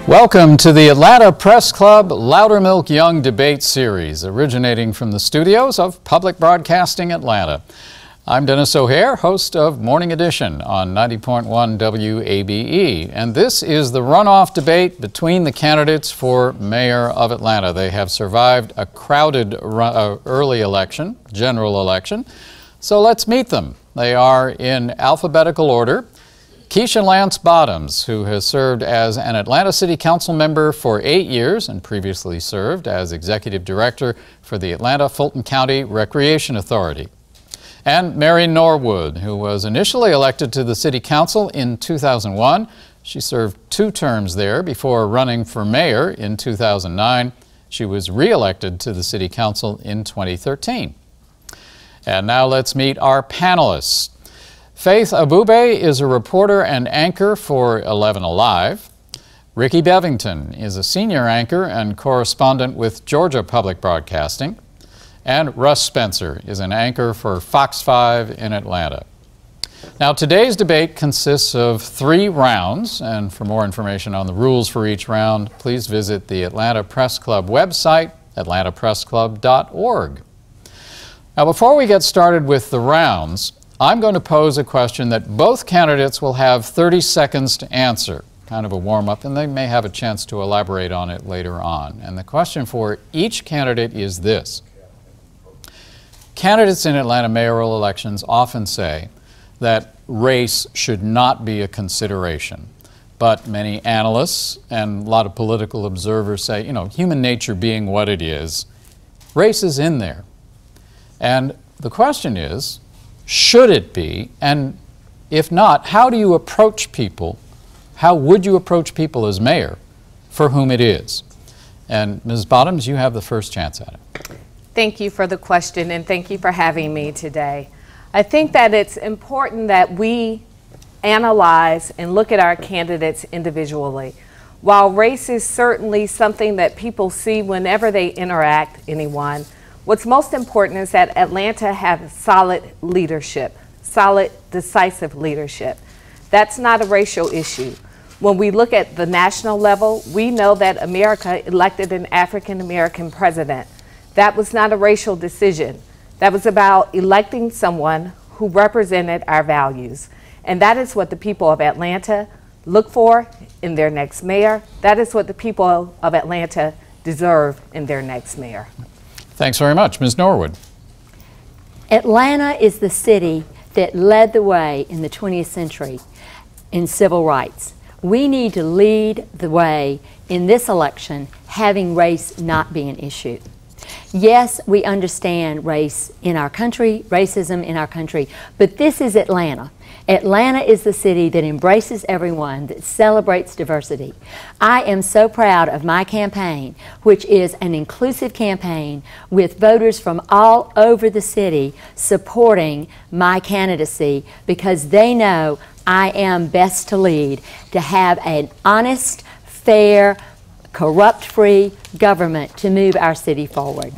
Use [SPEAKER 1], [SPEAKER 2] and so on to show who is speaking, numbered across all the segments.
[SPEAKER 1] Welcome to the Atlanta Press Club Loudermilk Young Debate Series, originating from the studios of Public Broadcasting Atlanta. I'm Dennis O'Hare, host of Morning Edition on 90.1 WABE, and this is the runoff debate between the candidates for mayor of Atlanta. They have survived a crowded early election, general election, so let's meet them. They are in alphabetical order. Keisha Lance Bottoms, who has served as an Atlanta City Council member for 8 years and previously served as Executive Director for the Atlanta-Fulton County Recreation Authority. And Mary Norwood, who was initially elected to the City Council in 2001. She served 2 terms there before running for mayor in 2009. She was re-elected to the City Council in 2013. And now let's meet our panelists. Faith Abube is a reporter and anchor for 11 Alive. Ricky Bevington is a senior anchor and correspondent with Georgia Public Broadcasting. And Russ Spencer is an anchor for Fox 5 in Atlanta. Now, today's debate consists of 3 rounds, and for more information on the rules for each round, please visit the Atlanta Press Club website, atlantapressclub.org. Now, before we get started with the rounds, I'm going to pose a question that both candidates will have 30 seconds to answer, kind of a warm-up, and they may have a chance to elaborate on it later on. And the question for each candidate is this. Candidates in Atlanta mayoral elections often say that race should not be a consideration. But many analysts and a lot of political observers say, you know, human nature being what it is, race is in there. And the question is, should it be? And if not, how do you approach people? How would you approach people as mayor for whom it is? And Ms. Bottoms, you have the first chance at it.
[SPEAKER 2] Thank you for the question, and thank you for having me today. I think that it's important that we analyze and look at our candidates individually. While race is certainly something that people see whenever they interact anyone, what's most important is that Atlanta has solid leadership, solid, decisive leadership. That's not a racial issue. When we look at the national level, we know that America elected an African-American president. That was not a racial decision. That was about electing someone who represented our values. And that is what the people of Atlanta look for in their next mayor. That is what the people of Atlanta deserve in their next mayor.
[SPEAKER 1] Thanks very much. Ms. Norwood.
[SPEAKER 3] Atlanta is the city that led the way in the 20th century in civil rights. We need to lead the way in this election, having race not be an issue. Yes, we understand race in our country, racism in our country, but this is Atlanta. Atlanta is the city that embraces everyone, that celebrates diversity. I am so proud of my campaign, which is an inclusive campaign with voters from all over the city supporting my candidacy because they know I am best to lead, to have an honest, fair, corrupt-free government to move our city forward.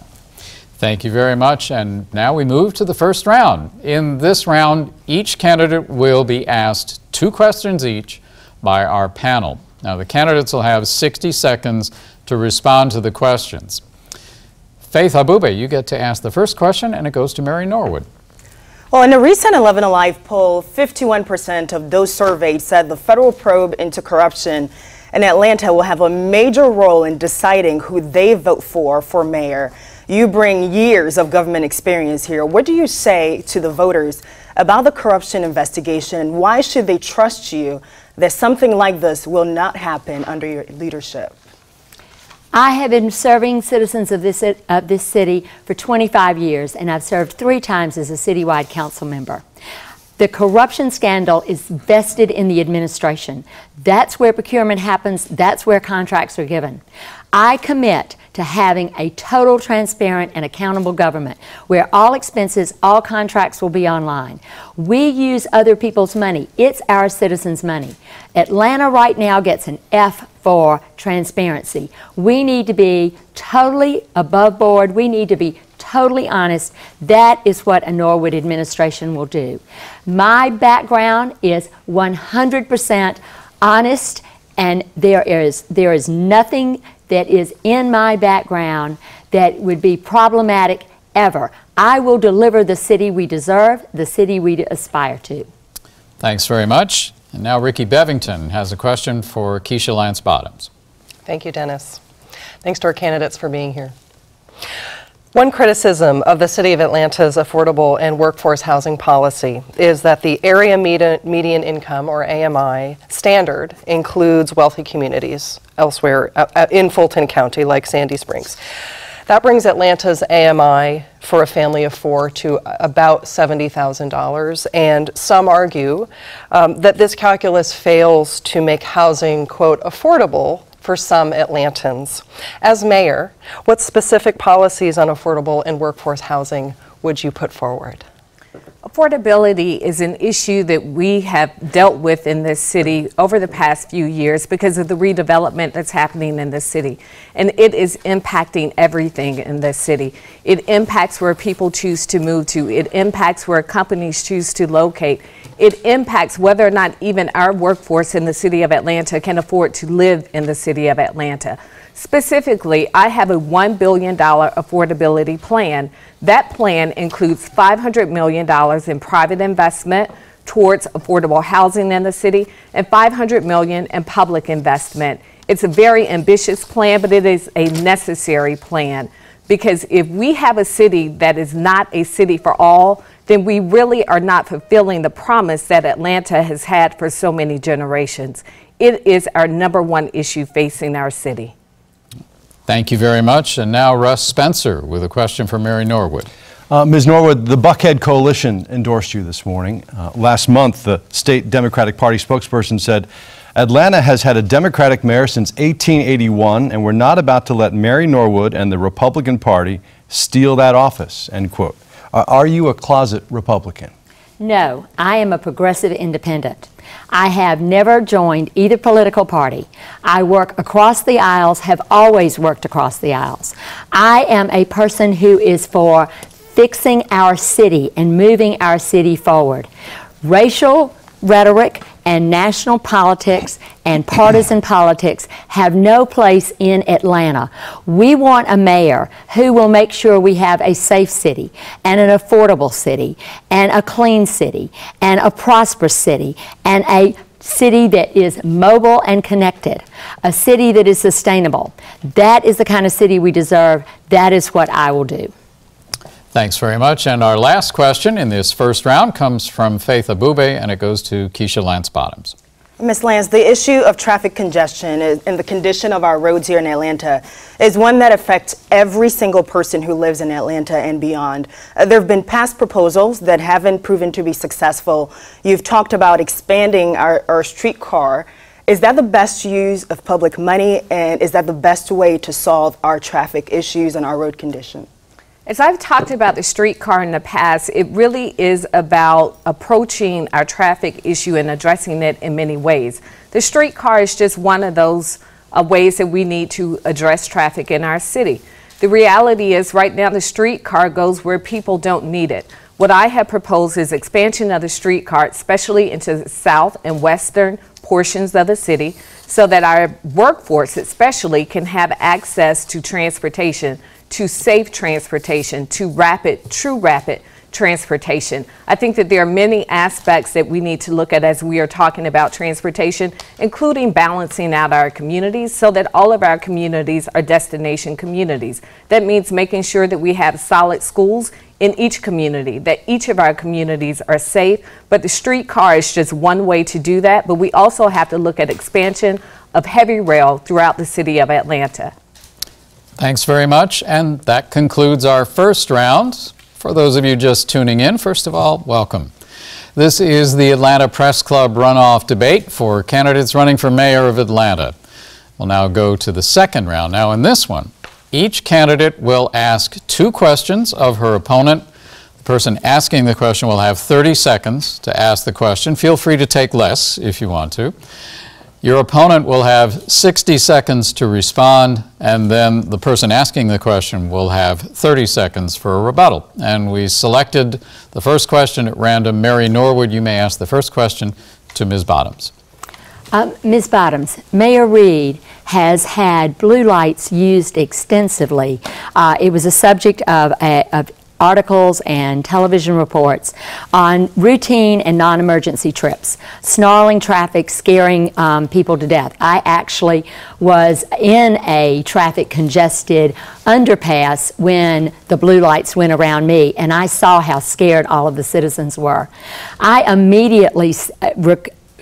[SPEAKER 1] Thank you very much. And now we move to the first round. In this round, each candidate will be asked 2 questions each by our panel. Now, the candidates will have 60 seconds to respond to the questions. Faith Abube, you get to ask the first question, and it goes to Mary Norwood.
[SPEAKER 4] Well, in a recent 11 Alive poll, 51% of those surveyed said the federal probe into corruption in Atlanta will have a major role in deciding who they vote for mayor. You bring years of government experience here. What do you say to the voters about the corruption investigation? Why should they trust you that something like this will not happen under your leadership?
[SPEAKER 3] I have been serving citizens of this city for 25 years, and I've served 3 times as a citywide council member. The corruption scandal is vested in the administration. That's where procurement happens. That's where contracts are given. I commit to having a total, transparent, and accountable government where all expenses, all contracts will be online. We use other people's money. It's our citizens' money. Atlanta right now gets an F for transparency. We need to be totally above board. We need to be totally honest. That is what a Norwood administration will do. My background is 100% honest And there is nothing that is in my background that would be problematic ever. I will deliver the city we deserve, the city we aspire to.
[SPEAKER 1] Thanks very much. And now Ricky Bevington has a question for Keisha Lance Bottoms.
[SPEAKER 5] Thank you, Dennis. Thanks to our candidates for being here. One criticism of the City of Atlanta's affordable and workforce housing policy is that the area median income, or AMI, standard includes wealthy communities elsewhere in Fulton County, like Sandy Springs. That brings Atlanta's AMI for a family of 4 to about $70,000, and some argue that this calculus fails to make housing, quote, affordable for some Atlantans. As mayor, what specific policies on affordable and workforce housing would you put forward?
[SPEAKER 2] Affordability is an issue that we have dealt with in this city over the past few years because of the redevelopment that's happening in this city. And it is impacting everything in this city. It impacts where people choose to move to. It impacts where companies choose to locate. It impacts whether or not even our workforce in the city of Atlanta can afford to live in the city of Atlanta. Specifically, I have a $1 billion affordability plan. That plan includes $500 million in private investment towards affordable housing in the city and $500 million in public investment. It's a very ambitious plan, but it is a necessary plan, because if we have a city that is not a city for all, then we really are not fulfilling the promise that Atlanta has had for so many generations. It is our #1 issue facing our city.
[SPEAKER 1] Thank you very much. And now Russ Spencer with a question for Mary Norwood.
[SPEAKER 6] Ms. Norwood, the Buckhead Coalition endorsed you this morning. Last month, the state Democratic Party spokesperson said, Atlanta has had a Democratic mayor since 1881, and we're not about to let Mary Norwood and the Republican Party steal that office, end quote. Are you a closet Republican?
[SPEAKER 3] No, I am a progressive independent. I have never joined either political party. I work across the aisles, have always worked across the aisles. I am a person who is for fixing our city and moving our city forward. Racial rhetoric and national politics and partisan politics have no place in Atlanta. We want a mayor who will make sure we have a safe city and an affordable city and a clean city and a prosperous city and a city that is mobile and connected, a city that is sustainable. That is the kind of city we deserve. That is what I will do.
[SPEAKER 1] Thanks very much. And our last question in this first round comes from Faith Abube, and it goes to Keisha Lance Bottoms.
[SPEAKER 4] Ms. Lance, the issue of traffic congestion and the condition of our roads here in Atlanta is one that affects every single person who lives in Atlanta and beyond. There have been past proposals that haven't proven to be successful. You've talked about expanding our streetcar. Is that the best use of public money, and is that the best way to solve our traffic issues and our road condition?
[SPEAKER 2] As I've talked about the streetcar in the past, it really is about approaching our traffic issue and addressing it in many ways. The streetcar is just one of those ways that we need to address traffic in our city. The reality is right now the streetcar goes where people don't need it. What I have proposed is expansion of the streetcar, especially into the south and western portions of the city, so that our workforce especially can have access to transportation, to safe transportation, to true rapid transportation. I think that there are many aspects that we need to look at as we are talking about transportation, including balancing out our communities so that all of our communities are destination communities. That means making sure that we have solid schools in each community, that each of our communities are safe, but the streetcar is just one way to do that. But we also have to look at expansion of heavy rail throughout the city of Atlanta.
[SPEAKER 1] Thanks very much, and that concludes our first round. For those of you just tuning in, first of all, welcome. This is the Atlanta Press Club runoff debate for candidates running for mayor of Atlanta. We'll now go to the second round. Now in this one, each candidate will ask 2 questions of her opponent. The person asking the question will have 30 seconds to ask the question. Feel free to take less if you want to. Your opponent will have 60 seconds to respond, and then the person asking the question will have 30 seconds for a rebuttal. And we selected the first question at random. Mary Norwood, you may ask the first question to Ms. Bottoms.
[SPEAKER 3] Ms. Bottoms, Mayor Reed has had blue lights used extensively. It was a subject of articles and television reports on routine and non-emergency trips, snarling traffic, scaring people to death. I actually was in a traffic congested underpass when the blue lights went around me, and I saw how scared all of the citizens were. I immediately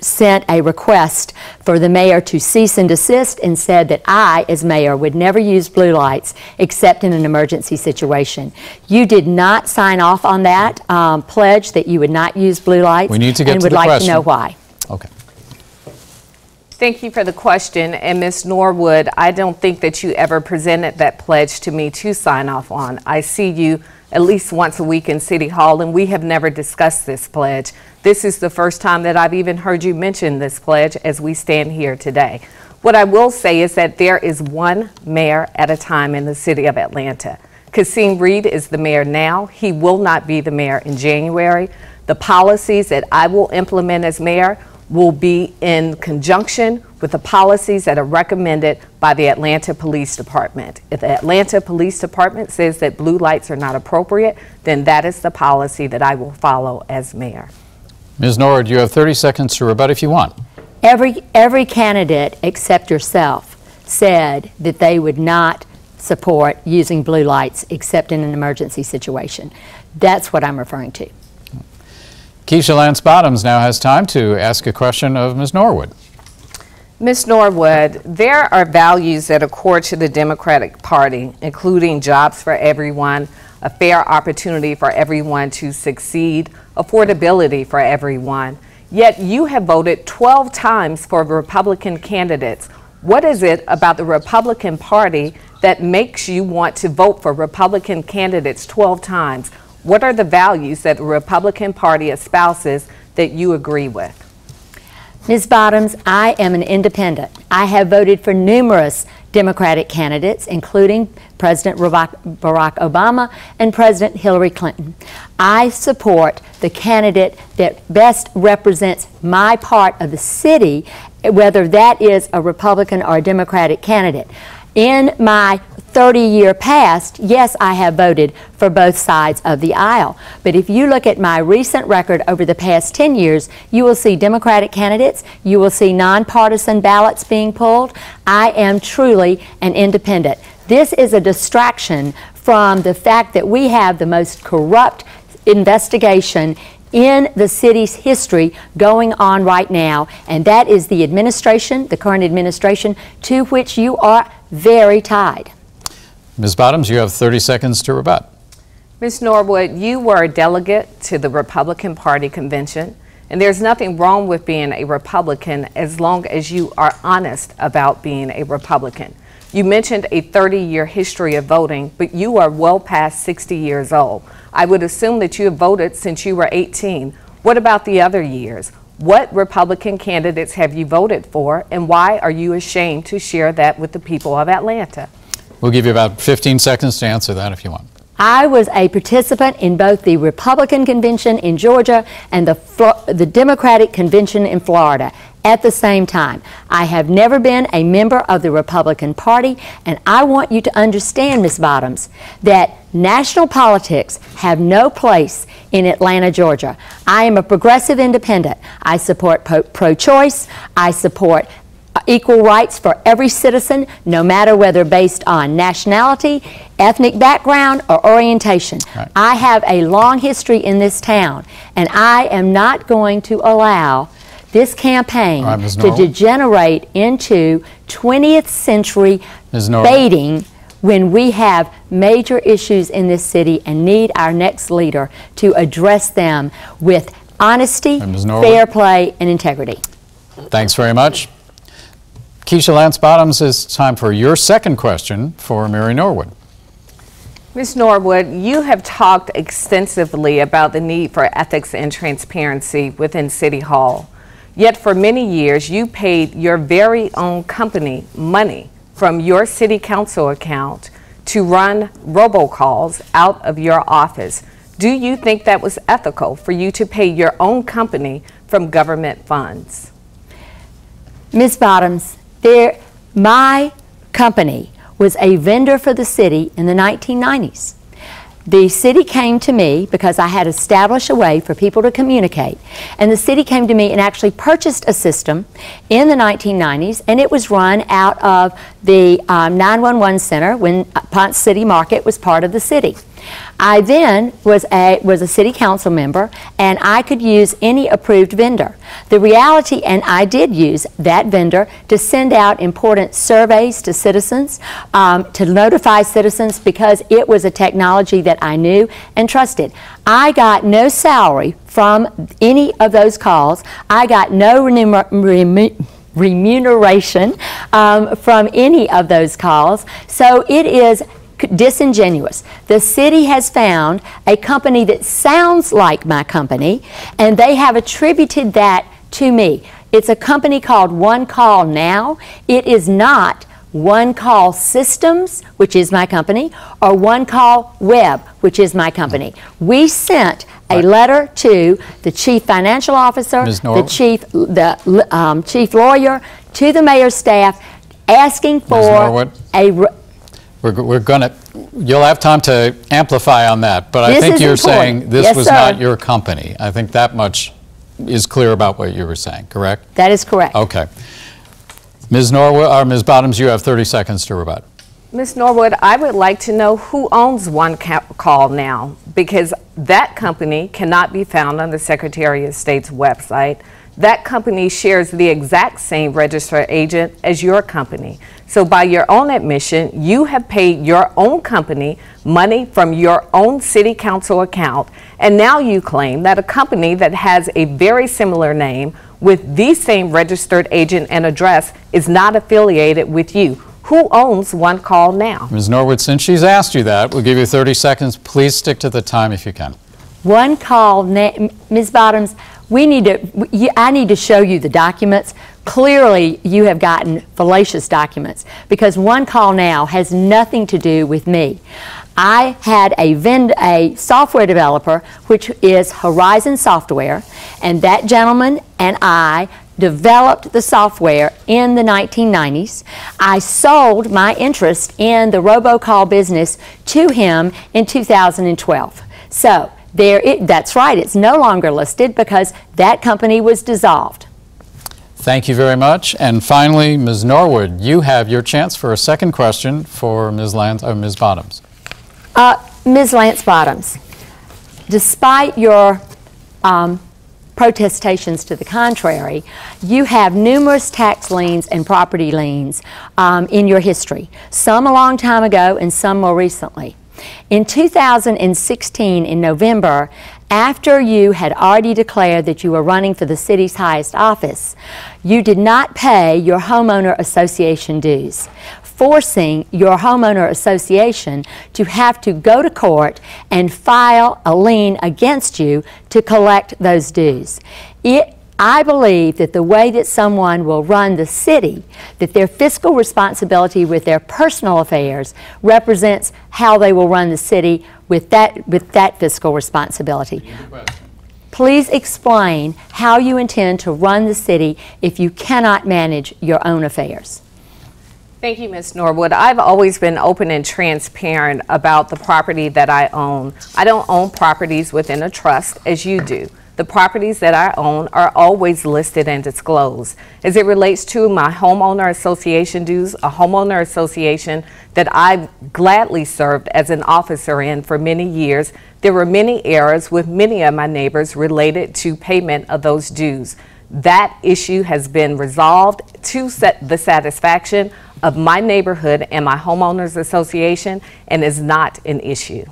[SPEAKER 3] sent a request for the mayor to cease and desist and said that I, as mayor, would never use blue lights except in an emergency situation. You did not sign off on that pledge that you would not use blue lights.
[SPEAKER 1] We need to get
[SPEAKER 3] and
[SPEAKER 1] to
[SPEAKER 3] would
[SPEAKER 1] the
[SPEAKER 3] like
[SPEAKER 1] question.
[SPEAKER 3] to know why.
[SPEAKER 1] Okay.
[SPEAKER 2] Thank you for the question. And Ms. Norwood, I don't think that you ever presented that pledge to me to sign off on. I see you at least once a week in City Hall, and we have never discussed this pledge. This is the first time that I've even heard you mention this pledge as we stand here today. What I will say is that there is one mayor at a time in the city of Atlanta. Kasim Reed is the mayor now. He will not be the mayor in January. The policies that I will implement as mayor will be in conjunction with the policies that are recommended by the Atlanta Police Department. If the Atlanta Police Department says that blue lights are not appropriate, then that is the policy that I will follow as mayor.
[SPEAKER 1] Ms. Norwood, you have 30 seconds to rebut if you want.
[SPEAKER 3] Every candidate except yourself said that they would not support using blue lights except in an emergency situation. That's what I'm referring to.
[SPEAKER 1] Keisha Lance Bottoms now has time to ask a question of Ms. Norwood.
[SPEAKER 2] Ms. Norwood, there are values that are core to the Democratic Party, including jobs for everyone, a fair opportunity for everyone to succeed, affordability for everyone. Yet you have voted 12 times for Republican candidates. What is it about the Republican Party that makes you want to vote for Republican candidates 12 times? What are the values that the Republican Party espouses that you agree with?
[SPEAKER 3] Ms. Bottoms, I am an independent. I have voted for numerous Democratic candidates, including President Barack Obama and President Hillary Clinton. I support the candidate that best represents my part of the city, whether that is a Republican or a Democratic candidate. In my 30-year past, yes, I have voted for both sides of the aisle. But if you look at my recent record over the past 10 years, you will see Democratic candidates, you will see nonpartisan ballots being pulled. I am truly an independent. This is a distraction from the fact that we have the most corrupt investigation in the city's history going on right now, and that is the administration, the current administration, to which you are very tied.
[SPEAKER 1] Ms. Bottoms, you have 30 seconds to rebut.
[SPEAKER 2] Ms. Norwood, you were a delegate to the Republican Party convention, and there's nothing wrong with being a Republican as long as you are honest about being a Republican. You mentioned a 30-year history of voting, but you are well past 60 years old. I would assume that you have voted since you were 18. What about the other years? What Republican candidates have you voted for, and why are you ashamed to share that with the people of Atlanta?
[SPEAKER 1] We'll give you about 15 seconds to answer that if you want.
[SPEAKER 3] I was a participant in both the Republican convention in Georgia and the Democratic convention in Florida at the same time. I have never been a member of the Republican Party, and I want you to understand, Ms. Bottoms, that national politics have no place in Atlanta, Georgia. I am a progressive independent. I support pro-choice. I support equal rights for every citizen, no matter whether based on nationality, ethnic background, or orientation.
[SPEAKER 1] Right.
[SPEAKER 3] I have a long history in this town, and I am not going to allow this campaign to degenerate into 20th century baiting when we have major issues in this city and need our next leader to address them with honesty, fair play, and integrity.
[SPEAKER 1] Thanks very much. Keisha Lance Bottoms, it's time for your second question for Mary Norwood.
[SPEAKER 2] Ms. Norwood, you have talked extensively about the need for ethics and transparency within City Hall. Yet for many years, you paid your very own company money from your city council account to run robocalls out of your office. Do you think that was ethical for you to pay your own company from government funds?
[SPEAKER 3] Ms. Bottoms, my company was a vendor for the city in the 1990s. The city came to me because I had established a way for people to communicate. And the city came to me and actually purchased a system in the 1990s, and it was run out of the 911 center when Ponce City Market was part of the city. I then was a city council member, and I could use any approved vendor. The reality, and I did use that vendor to send out important surveys to citizens, to notify citizens, because it was a technology that I knew and trusted. I got no salary from any of those calls. I got no remuneration from any of those calls. So it is disingenuous. The city has found a company that sounds like my company, and they have attributed that to me. It's a company called One Call Now. It is not One Call Systems, which is my company, or One Call Web, which is my company. We sent a letter to the chief financial officer, the chief lawyer, to the mayor's staff, asking for
[SPEAKER 1] We're going to, you'll have time to amplify on that, but I think you're saying this was not your company. I think that much is clear about what you were saying, correct?
[SPEAKER 3] That is correct.
[SPEAKER 1] Okay. Ms. Norwood, or Ms. Bottoms, you have 30 seconds to rebut.
[SPEAKER 2] Ms. Norwood, I would like to know who owns One Call Now, because that company cannot be found on the Secretary of State's website. That company shares the exact same registered agent as your company. So by your own admission, you have paid your own company money from your own city council account, and now you claim that a company that has a very similar name with the same registered agent and address is not affiliated with you. Who owns One Call Now?
[SPEAKER 1] Ms. Norwood, since she's asked you that, we'll give you 30 seconds. Please stick to the time if you can.
[SPEAKER 3] One Call Now, Ms. Bottoms, I need to show you the documents. Clearly, you have gotten fallacious documents, because One Call Now has nothing to do with me. I had a software developer, which is Horizon Software, and that gentleman and I developed the software in the 1990s. I sold my interest in the robocall business to him in 2012. So that's right, it's no longer listed because that company was dissolved.
[SPEAKER 1] Thank you very much. And finally, Ms. Norwood, you have your chance for a second question for Ms. Bottoms.
[SPEAKER 3] Ms. Lance Bottoms, despite your protestations to the contrary, you have numerous tax liens and property liens in your history, some a long time ago and some more recently. In 2016, in November, after you had already declared that you were running for the city's highest office, you did not pay your homeowner association dues, forcing your homeowner association to have to go to court and file a lien against you to collect those dues. I believe that the way that someone will run the city, that their fiscal responsibility with their personal affairs represents how they will run the city with that fiscal responsibility. Please explain how you intend to run the city if you cannot manage your own affairs.
[SPEAKER 2] Thank you, Ms. Norwood. I've always been open and transparent about the property that I own. I don't own properties within a trust as you do. The properties that I own are always listed and disclosed. As it relates to my homeowner association dues, a homeowner association that I've gladly served as an officer in for many years, there were many errors with many of my neighbors related to payment of those dues. That issue has been resolved to the satisfaction of my neighborhood and my homeowners association, and is not an issue.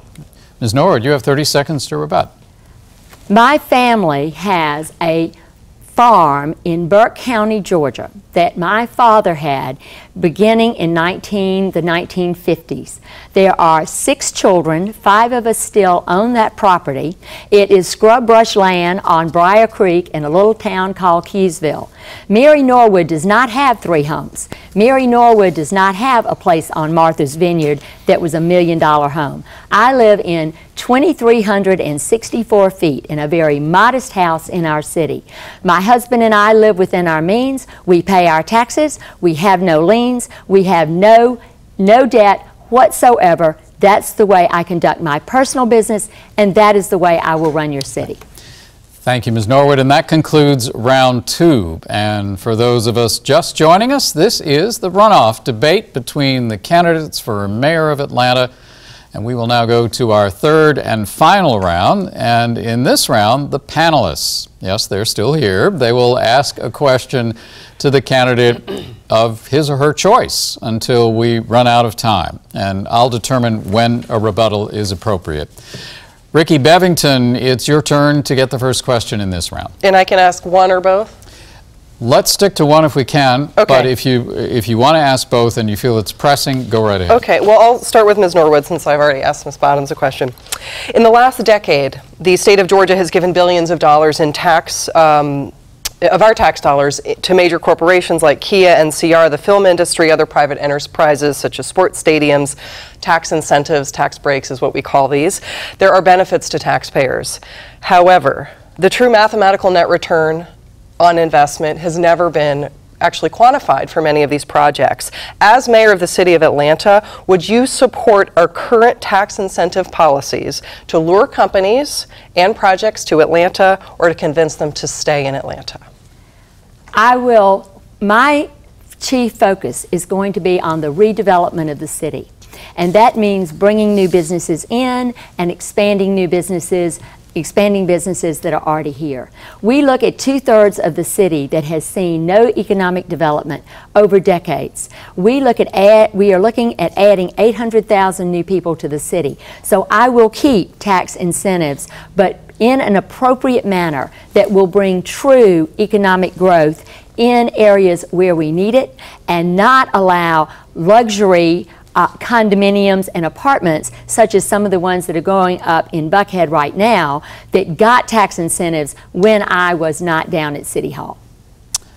[SPEAKER 1] Ms. Norwood, you have 30 seconds to rebut.
[SPEAKER 3] My family has a farm in Burke County, Georgia, that my father had beginning in the 1950s. There are 6 children, 5 of us still own that property. It is scrub brush land on Briar Creek in a little town called Keysville. Mary Norwood does not have 3 homes. Mary Norwood does not have a place on Martha's Vineyard that was $1 million home. I live in 2,364 feet in a very modest house in our city. My husband and I live within our means. We pay pay our taxes, we have no liens, we have no debt whatsoever. That's the way I conduct my personal business, and that is the way I will run your city.
[SPEAKER 1] Thank you, Ms. Norwood, and that concludes round 2. And for those of us just joining us, this is the runoff debate between the candidates for mayor of Atlanta. And we will now go to our third and final round. And in this round, the panelists, yes, they're still here. They will ask a question to the candidate of his or her choice until we run out of time. And I'll determine when a rebuttal is appropriate. Ricky Bevington, it's your turn to get the first question in this round.
[SPEAKER 5] And I can ask one or both?
[SPEAKER 1] Let's stick to one if we can,
[SPEAKER 5] okay.
[SPEAKER 1] But if you want to ask both and you feel it's pressing, go right ahead.
[SPEAKER 5] Okay, well, I'll start with Ms. Norwood since I've already asked Ms. Bottoms a question. In the last decade, the state of Georgia has given billions of dollars in tax, of our tax dollars to major corporations like Kia and CR, the film industry, other private enterprises such as sports stadiums, tax incentives, tax breaks is what we call these. There are benefits to taxpayers. However, the true mathematical net return on investment has never been actually quantified for many of these projects. As mayor of the city of Atlanta, would you support our current tax incentive policies to lure companies and projects to Atlanta or to convince them to stay in Atlanta?
[SPEAKER 3] I will. My chief focus is going to be on the redevelopment of the city. And that means bringing new businesses in and expanding businesses that are already here. We look at 2/3 of the city that has seen no economic development over decades. We are looking at adding 800,000 new people to the city. So I will keep tax incentives, but in an appropriate manner that will bring true economic growth in areas where we need it, and not allow luxury condominiums and apartments, such as some of the ones that are going up in Buckhead right now, that got tax incentives when I was not down at City Hall.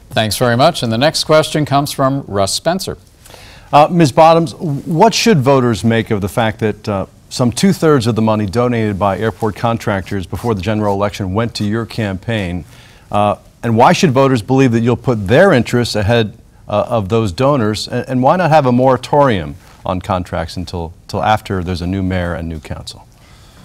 [SPEAKER 1] Thanks very much. And the next question comes from Russ Spencer.
[SPEAKER 6] Ms. Bottoms, what should voters make of the fact that some 2/3 of the money donated by airport contractors before the general election went to your campaign? And why should voters believe that you'll put their interests ahead of those donors? And why not have a moratorium on contracts until after there's a new mayor and new council?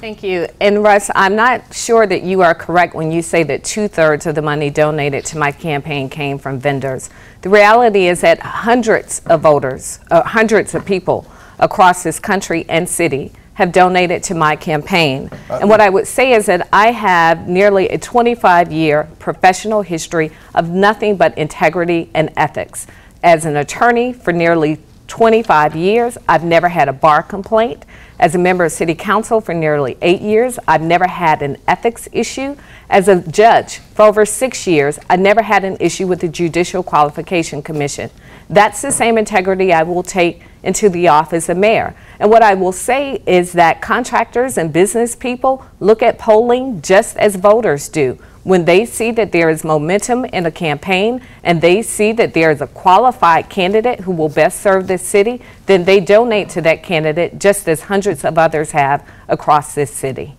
[SPEAKER 2] Thank you. And Russ, I'm not sure that you are correct when you say that 2/3 of the money donated to my campaign came from vendors. The reality is that hundreds of voters, hundreds of people across this country and city have donated to my campaign. And what I would say is that I have nearly a 25-year professional history of nothing but integrity and ethics. As an attorney for nearly 25 years, I've never had a bar complaint. As a member of City Council for nearly 8 years, I've never had an ethics issue. As a judge for over 6 years, I never had an issue with the Judicial Qualification Commission. That's the same integrity I will take into the office of mayor. And what I will say is that contractors and business people look at polling just as voters do. When they see that there is momentum in a campaign and they see that there is a qualified candidate who will best serve this city, then they donate to that candidate just as hundreds of others have across this city.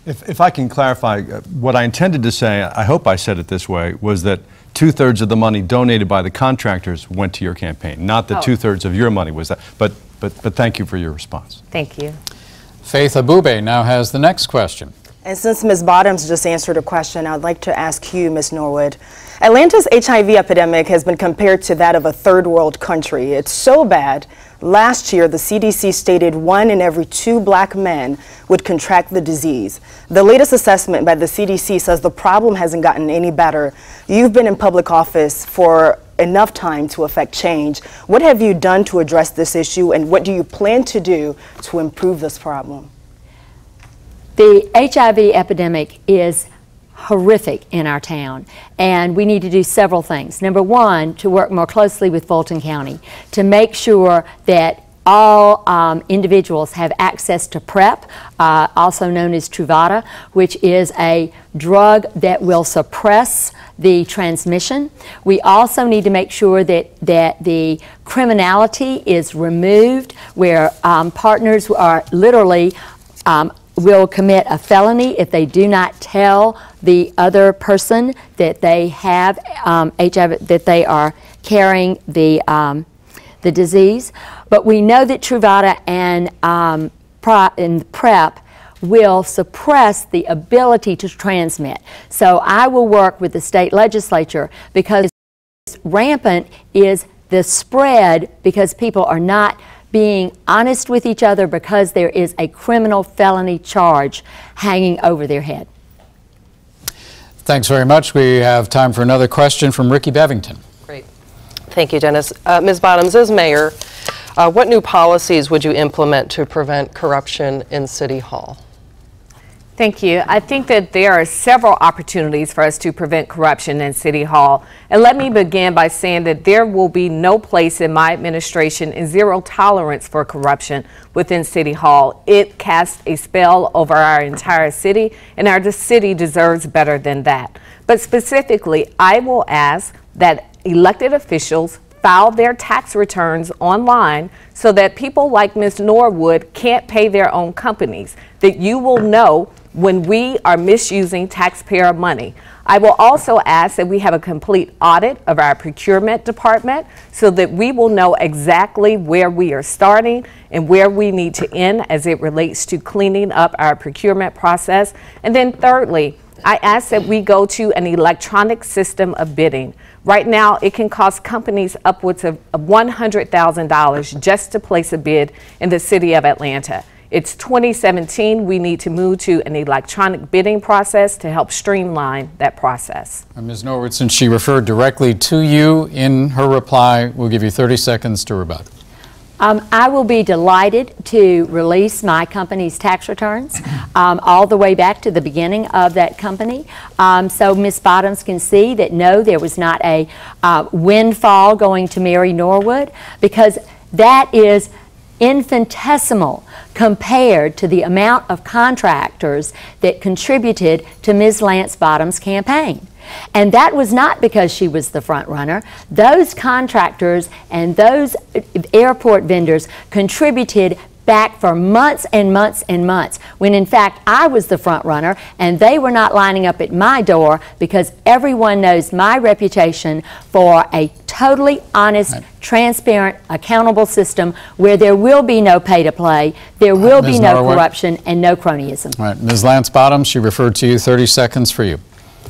[SPEAKER 6] If I can clarify, what I intended to say, I hope I said it this way, was that 2/3 of the money donated by the contractors went to your campaign, not that 2/3 of your money was that. But thank you for your response.
[SPEAKER 2] Thank you.
[SPEAKER 1] Faith Abube now has the next question.
[SPEAKER 4] And since Ms. Bottoms just answered a question, I'd like to ask you, Ms. Norwood. Atlanta's HIV epidemic has been compared to that of a third world country. It's so bad. Last year, the CDC stated 1 in every 2 black men would contract the disease. The latest assessment by the CDC says the problem hasn't gotten any better. You've been in public office for enough time to affect change. What have you done to address this issue, and what do you plan to do to improve this problem?
[SPEAKER 3] The HIV epidemic is horrific in our town, and we need to do several things. Number one, to work more closely with Fulton County to make sure that all individuals have access to PrEP, also known as Truvada, which is a drug that will suppress the transmission. We also need to make sure that the criminality is removed, where partners are literally will commit a felony if they do not tell the other person that they have HIV, that they are carrying the disease. But we know that Truvada and PrEP will suppress the ability to transmit. So I will work with the state legislature, because rampant is the spread because people are not being honest with each other because there is a criminal felony charge hanging over their head.
[SPEAKER 1] Thanks very much. We have time for another question from Ricky Bevington.
[SPEAKER 5] Great. Thank you, Dennis. Ms. Bottoms, as mayor, what new policies would you implement to prevent corruption in City Hall?
[SPEAKER 2] Thank you. I think that there are several opportunities for us to prevent corruption in City Hall. And let me begin by saying that there will be no place in my administration and zero tolerance for corruption within City Hall. It casts a spell over our entire city, and our city deserves better than that. But specifically, I will ask that elected officials file their tax returns online so that people like Ms. Norwood can't pay their own companies, that you will know when we are misusing taxpayer money. I will also ask that we have a complete audit of our procurement department so that we will know exactly where we are starting and where we need to end as it relates to cleaning up our procurement process. And then thirdly, I ask that we go to an electronic system of bidding. Right now, it can cost companies upwards of $100,000 just to place a bid in the city of Atlanta. It's 2017. We need to move to an electronic bidding process to help streamline that process.
[SPEAKER 1] Ms. Norwood, since she referred directly to you in her reply, we'll give you 30 seconds to rebut.
[SPEAKER 3] I will be delighted to release my company's tax returns all the way back to the beginning of that company, so Ms. Bottoms can see that no, there was not a windfall going to Mary Norwood, because that is infinitesimal compared to the amount of contractors that contributed to Ms. Lance Bottoms' campaign. And that was not because she was the front runner. Those contractors and those airport vendors contributed back for months and months and months, when in fact I was the front runner and they were not lining up at my door, because everyone knows my reputation for a totally honest, transparent, accountable system where there will be no pay to play, there will be no corruption, and no cronyism.
[SPEAKER 1] All right, Ms. Lance Bottoms, she referred to you. 30 seconds for you.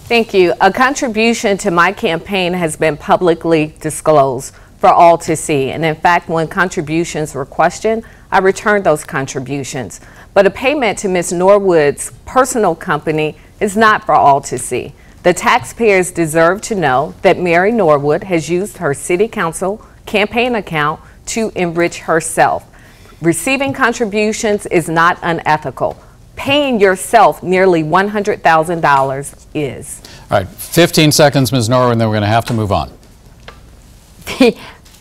[SPEAKER 2] Thank you. A contribution to my campaign has been publicly disclosed for all to see. And in fact, when contributions were questioned, I returned those contributions. But a payment to Ms. Norwood's personal company is not for all to see. The taxpayers deserve to know that Mary Norwood has used her city council campaign account to enrich herself. Receiving contributions is not unethical. Paying yourself nearly $100,000 is.
[SPEAKER 1] All right, 15 seconds, Ms. Norwood, and then we're going to have to move on.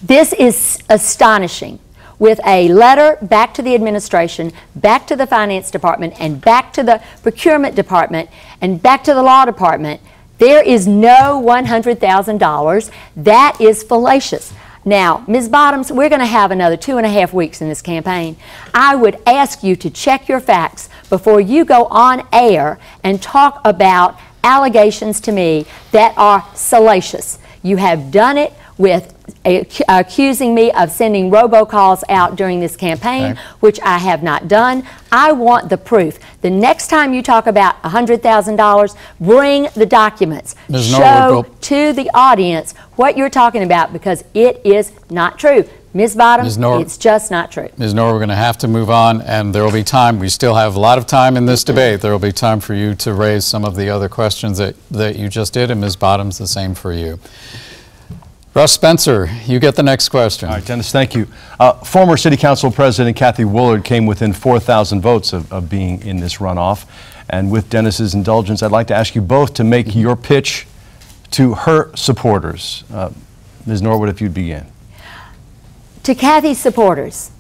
[SPEAKER 3] This is astonishing. With a letter back to the administration, back to the finance department, and back to the procurement department, and back to the law department, there is no $100,000. That is fallacious. Now, Ms. Bottoms, we're going to have another 2.5 weeks in this campaign. I would ask you to check your facts before you go on air and talk about allegations to me that are salacious. You have done it with accusing me of sending robocalls out during this campaign, which I have not done. I want the proof. The next time you talk about $100,000, bring the documents. Show to the audience what you're talking about, because it is not true. Ms. Bottoms, it's just not true.
[SPEAKER 1] Ms. Norwood, we're going to have to move on, and there will be time. We still have a lot of time in this debate. There will be time for you to raise some of the other questions that you just did, and Ms. Bottoms, the same for you. Russ Spencer, you get the next question.
[SPEAKER 6] All right, Dennis, thank you. Former City Council President Kathy Woolard came within 4,000 votes of being in this runoff. And with Dennis's indulgence, I'd like to ask you both to make your pitch to her supporters. Ms. Norwood, if you'd begin.
[SPEAKER 3] To Kathy's supporters,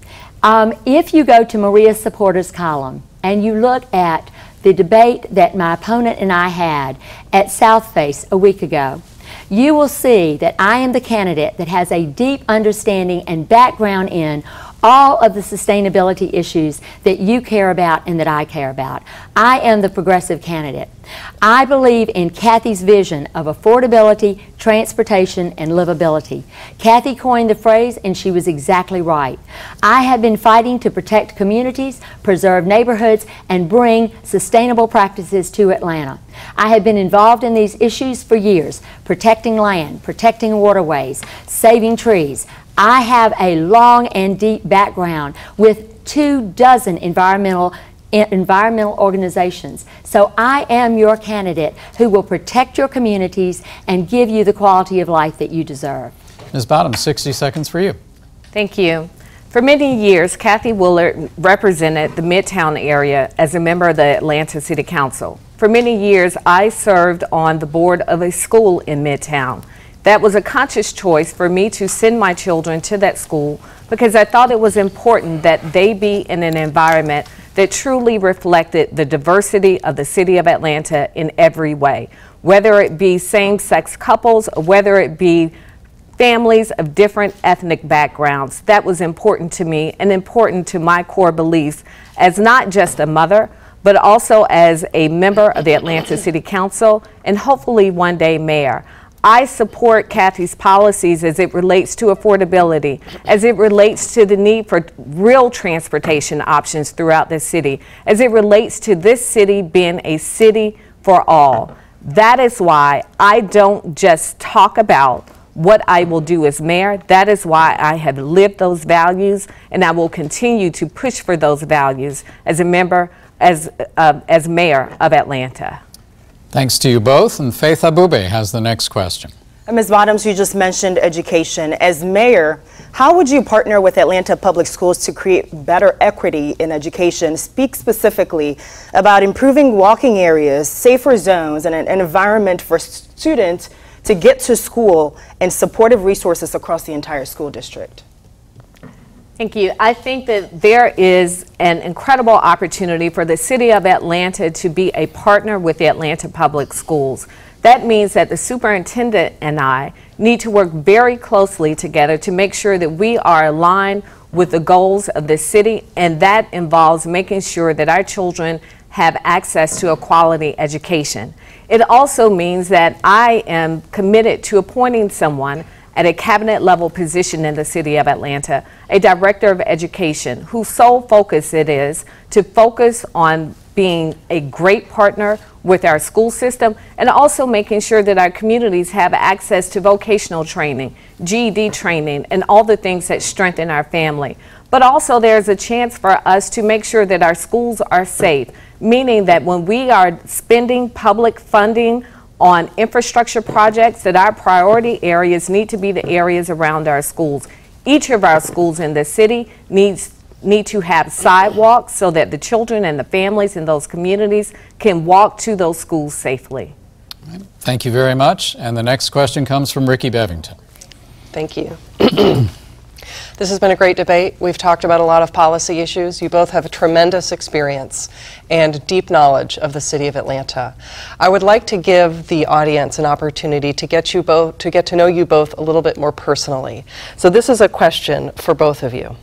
[SPEAKER 3] if you go to Maria's supporters column and you look at the debate that my opponent and I had at South Face a week ago, you will see that I am the candidate that has a deep understanding and background in all of the sustainability issues that you care about and that I care about. I am the progressive candidate. I believe in Kathy's vision of affordability, transportation, and livability. Kathy coined the phrase, and she was exactly right. I have been fighting to protect communities, preserve neighborhoods, and bring sustainable practices to Atlanta. I have been involved in these issues for years, protecting land, protecting waterways, saving trees. I have a long and deep background with 24 environmental organizations. So I am your candidate who will protect your communities and give you the quality of life that you deserve.
[SPEAKER 1] Ms. Bottom, 60 seconds for you.
[SPEAKER 2] Thank you. For many years, Kathy Willard represented the Midtown area as a member of the Atlanta City Council. For many years, I served on the board of a school in Midtown. That was a conscious choice for me to send my children to that school because I thought it was important that they be in an environment that truly reflected the diversity of the city of Atlanta in every way, whether it be same-sex couples or whether it be families of different ethnic backgrounds. That was important to me and important to my core beliefs as not just a mother, but also as a member of the Atlanta City Council and hopefully one day mayor. I support Kathy's policies as it relates to affordability, as it relates to the need for real transportation options throughout the city, as it relates to this city being a city for all. That is why I don't just talk about what I will do as mayor. That is why I have lived those values, and I will continue to push for those values as a member, as mayor of Atlanta.
[SPEAKER 1] Thanks to you both, and Faith Abube has the next question.
[SPEAKER 4] Ms. Bottoms, you just mentioned education. As mayor, how would you partner with Atlanta Public Schools to create better equity in education? Speak specifically about improving walking areas, safer zones, and an environment for students to get to school and supportive resources across the entire school district.
[SPEAKER 2] Thank you. I think that there is an incredible opportunity for the city of Atlanta to be a partner with the Atlanta Public Schools. That means that the superintendent and I need to work very closely together to make sure that we are aligned with the goals of the city, and that involves making sure that our children have access to a quality education. It also means that I am committed to appointing someone at a cabinet level position in the city of Atlanta, a director of education, whose sole focus it is to focus on being a great partner with our school system and also making sure that our communities have access to vocational training, GED training, and all the things that strengthen our family. But also there's a chance for us to make sure that our schools are safe, meaning that when we are spending public funding on infrastructure projects, that our priority areas need to be the areas around our schools. Each of our schools in the city need to have sidewalks so that the children and the families in those communities can walk to those schools safely.
[SPEAKER 1] Thank you very much. And the next question comes from Ricky Bevington.
[SPEAKER 5] Thank you. This has been a great debate. We've talked about a lot of policy issues. You both have a tremendous experience and deep knowledge of the city of Atlanta. I would like to give the audience an opportunity to get to know you both a little bit more personally. So this is a question for both of you.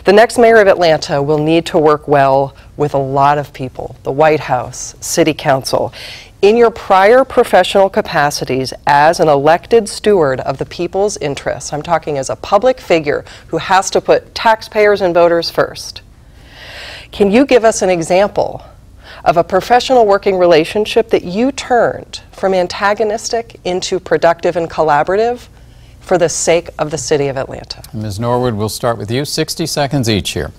[SPEAKER 5] The next mayor of Atlanta will need to work well with a lot of people, the White House, City Council. In your prior professional capacities as an elected steward of the people's interests, I'm talking as a public figure who has to put taxpayers and voters first, can you give us an example of a professional working relationship that you turned from antagonistic into productive and collaborative for the sake of the city of Atlanta?
[SPEAKER 1] Ms. Norwood, we'll start with you. 60 seconds each here.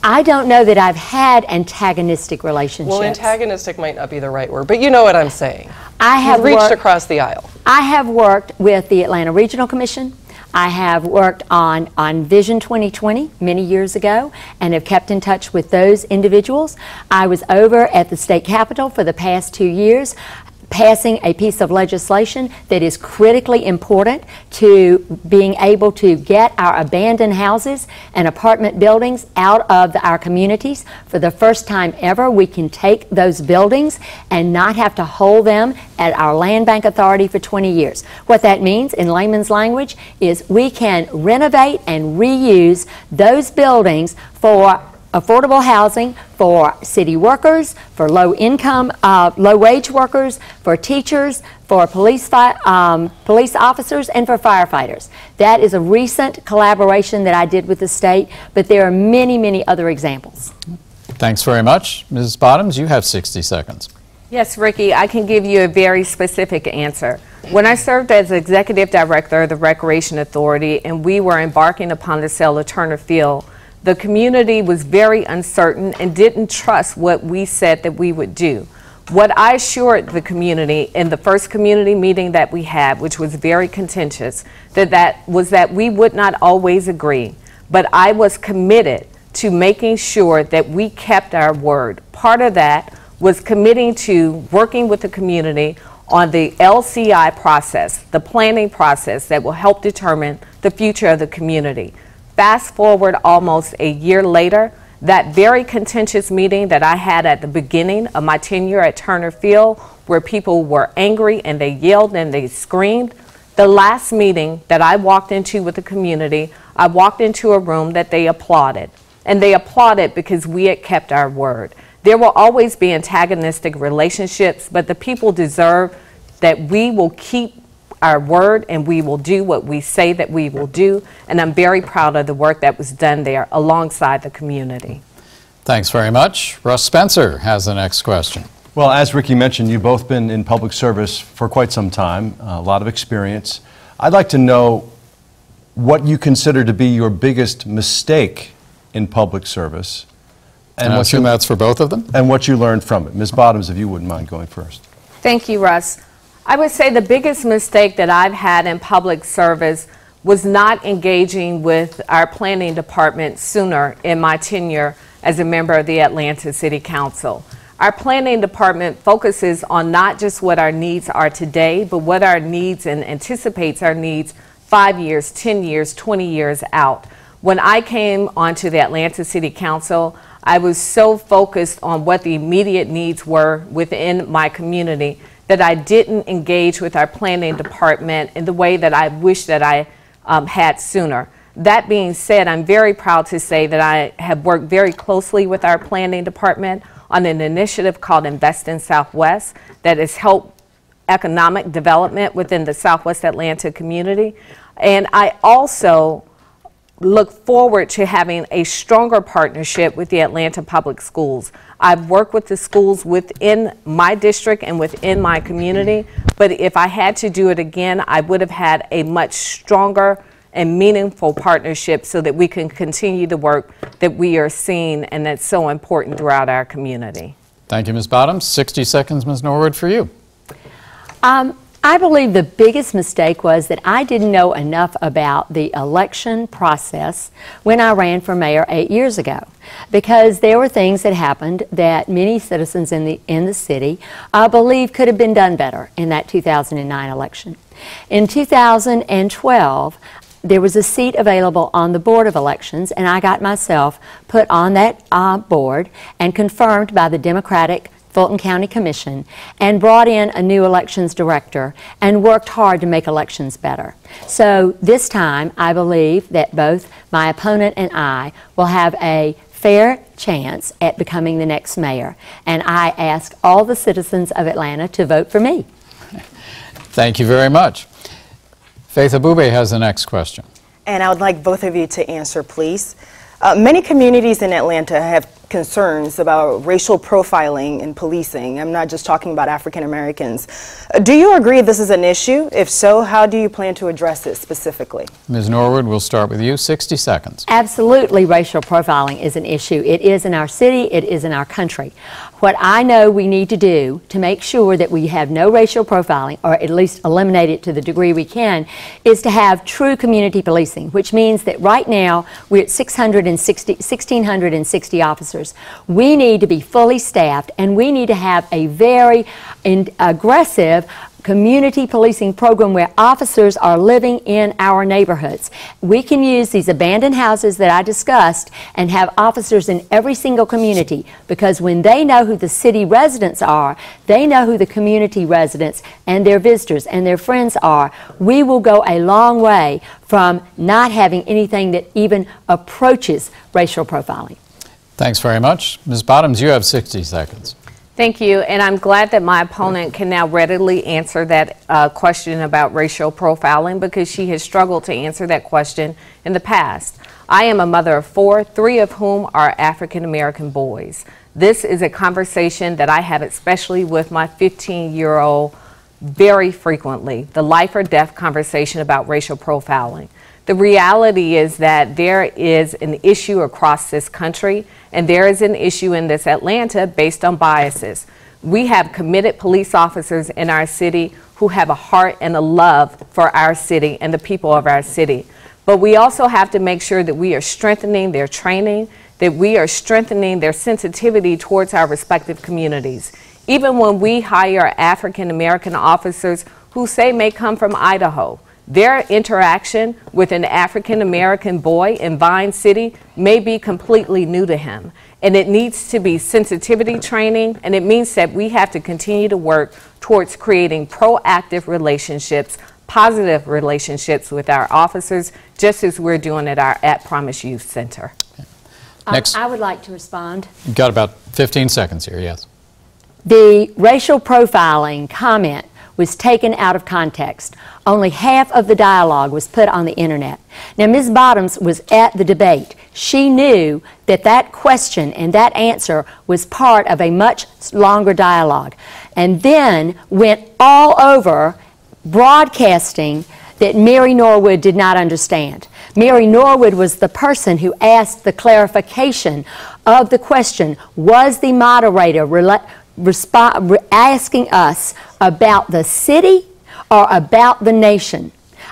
[SPEAKER 3] I don't know that I've had antagonistic relationships.
[SPEAKER 5] Well, antagonistic might not be the right word, but you know what I'm saying.
[SPEAKER 3] I have
[SPEAKER 5] reached across the aisle.
[SPEAKER 3] I have worked with the Atlanta Regional Commission. I have worked on Vision 2020 many years ago and have kept in touch with those individuals. I was over at the state capitol for the past 2 years passing a piece of legislation that is critically important to being able to get our abandoned houses and apartment buildings out of our communities. For the first time ever, we can take those buildings and not have to hold them at our land bank authority for 20 years. What that means in layman's language is we can renovate and reuse those buildings for affordable housing for city workers, for low-income, low-wage workers, for teachers, for police officers, and for firefighters. That is a recent collaboration that I did with the state, but there are many, many other examples.
[SPEAKER 1] Thanks very much. Mrs. Bottoms, you have 60 seconds.
[SPEAKER 2] Yes, Ricky, I can give you a very specific answer. When I served as Executive Director of the Recreation Authority and we were embarking upon the sale of Turner Field, the community was very uncertain and didn't trust what we said that we would do. What I assured the community in the first community meeting that we had, which was very contentious, was that we would not always agree, but I was committed to making sure that we kept our word. Part of that was committing to working with the community on the LCI process, the planning process that will help determine the future of the community. Fast forward almost a year later, that very contentious meeting that I had at the beginning of my tenure at Turner Field, where people were angry and they yelled and they screamed, the last meeting that I walked into with the community, I walked into a room that they applauded. And they applauded because we had kept our word. There will always be antagonistic relationships, but the people deserve that we will keep our word and we will do what we say that we will do. And I'm very proud of the work that was done there alongside the community.
[SPEAKER 1] Thanks very much. Russ Spencer has the next question.
[SPEAKER 6] Well, as Ricky mentioned, you've both been in public service for quite some time, a lot of experience. I'd like to know what you consider to be your biggest mistake in public service.
[SPEAKER 1] And I assume that's for both of them?
[SPEAKER 6] And what you learned from it. Ms. Bottoms, if you wouldn't mind going first.
[SPEAKER 2] Thank you, Russ. I would say the biggest mistake that I've had in public service was not engaging with our planning department sooner in my tenure as a member of the Atlanta City Council. Our planning department focuses on not just what our needs are today, but what our needs and anticipates our needs 5 years, 10 years, 20 years out. When I came onto the Atlanta City Council, I was so focused on what the immediate needs were within my community that I didn't engage with our planning department in the way that I wish that I had sooner. That being said, I'm very proud to say that I have worked very closely with our planning department on an initiative called Invest in Southwest that has helped economic development within the Southwest Atlanta community. And I also look forward to having a stronger partnership with the Atlanta Public Schools. I've worked with the schools within my district and within my community, but if I had to do it again, I would have had a much stronger and meaningful partnership so that we can continue the work that we are seeing and that's so important throughout our community.
[SPEAKER 1] Thank you, Ms. Bottoms. 60 seconds, Ms. Norwood, for you.
[SPEAKER 3] I believe the biggest mistake was that I didn't know enough about the election process when I ran for mayor 8 years ago, because there were things that happened that many citizens in the city believe could have been done better in that 2009 election. In 2012, there was a seat available on the Board of Elections, and I got myself put on that board and confirmed by the Democratic Fulton County Commission and brought in a new elections director and worked hard to make elections better. So this time I believe that both my opponent and I will have a fair chance at becoming the next mayor, and I ask all the citizens of Atlanta to vote for me.
[SPEAKER 1] Thank you very much. Faith Abube has the next question.
[SPEAKER 4] And I would like both of you to answer, please. Many communities in Atlanta have concerns about racial profiling in policing. I'm not just talking about African Americans. Do you agree this is an issue? If so, how do you plan to address it specifically?
[SPEAKER 1] Ms. Norwood, we'll start with you. 60 seconds.
[SPEAKER 3] Absolutely, racial profiling is an issue. It is in our city, it is in our country. What I know we need to do to make sure that we have no racial profiling, or at least eliminate it to the degree we can, is to have true community policing, which means that right now we're at 1,660 officers. We need to be fully staffed, and we need to have a very aggressive community policing program where officers are living in our neighborhoods. We can use these abandoned houses that I discussed and have officers in every single community, because when they know who the city residents are, they know who the community residents and their visitors and their friends are. We will go a long way from not having anything that even approaches racial profiling.
[SPEAKER 1] Thanks very much. Ms. Bottoms, you have 60 seconds.
[SPEAKER 2] Thank you, and I'm glad that my opponent can now readily answer that question about racial profiling, because she has struggled to answer that question in the past. I am a mother of 4, 3 of whom are African American boys. This is a conversation that I have especially with my 15-year-old very frequently, the life or death conversation about racial profiling. The reality is that there is an issue across this country, and there is an issue in this Atlanta based on biases. We have committed police officers in our city who have a heart and a love for our city and the people of our city. But we also have to make sure that we are strengthening their training, that we are strengthening their sensitivity towards our respective communities. Even when we hire African American officers who may come from Idaho, their interaction with an African American boy in Vine City may be completely new to him. And it needs to be sensitivity training, and it means that we have to continue to work towards creating proactive relationships, positive relationships with our officers, just as we're doing at our At Promise Youth Center.
[SPEAKER 1] Next.
[SPEAKER 3] I would like to respond.
[SPEAKER 1] You've got about 15 seconds here, yes.
[SPEAKER 3] The racial profiling comment was taken out of context. Only half of the dialogue was put on the internet. Now, Ms. Bottoms was at the debate. She knew that that question and that answer was part of a much longer dialogue, and then went all over broadcasting that Mary Norwood did not understand. Mary Norwood was the person who asked the clarification of the question. Was the moderator asking us about the city or about the nation?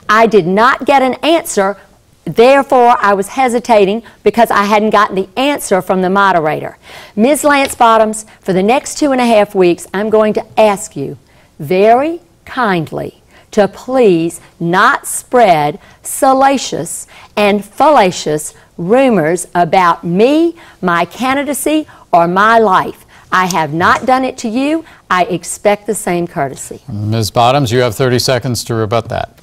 [SPEAKER 3] I did not get an answer, therefore I was hesitating because I hadn't gotten the answer from the moderator. Ms. Lance Bottoms, for the next 2.5 weeks, I'm going to ask you very kindly to please not spread salacious and fallacious rumors about me, my candidacy, or my life. I have not done it to you. I expect the same courtesy.
[SPEAKER 1] Ms. Bottoms, you have 30 seconds to rebut that.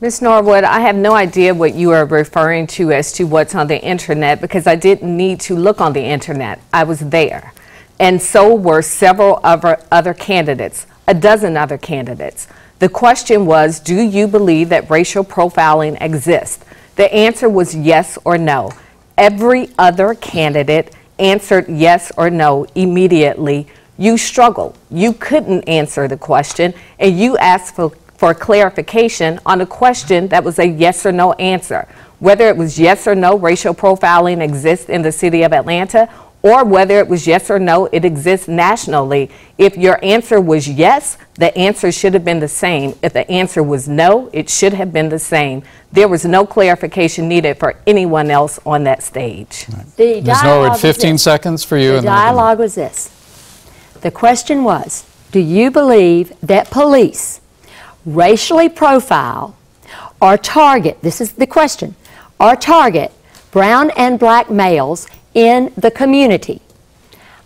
[SPEAKER 2] Ms. Norwood, I have no idea what you are referring to as to what's on the internet, because I didn't need to look on the internet. I was there. And so were several other candidates, a dozen other candidates. The question was, do you believe that racial profiling exists? The answer was yes or no. Every other candidate answered yes or no immediately. You struggled. You couldn't answer the question, and you asked for clarification on a question that was a yes or no answer. Whether it was yes or no racial profiling exists in the city of Atlanta, or whether it was yes or no it exists nationally. If your answer was yes, the answer should have been the same. If the answer was no, it should have been the same. There was no clarification needed for anyone else on that stage.
[SPEAKER 1] Ms. Norwood, 15 seconds for you.
[SPEAKER 3] The dialogue was this. The question was, do you believe that police racially profile or target, this is the question, or target brown and black males in the community?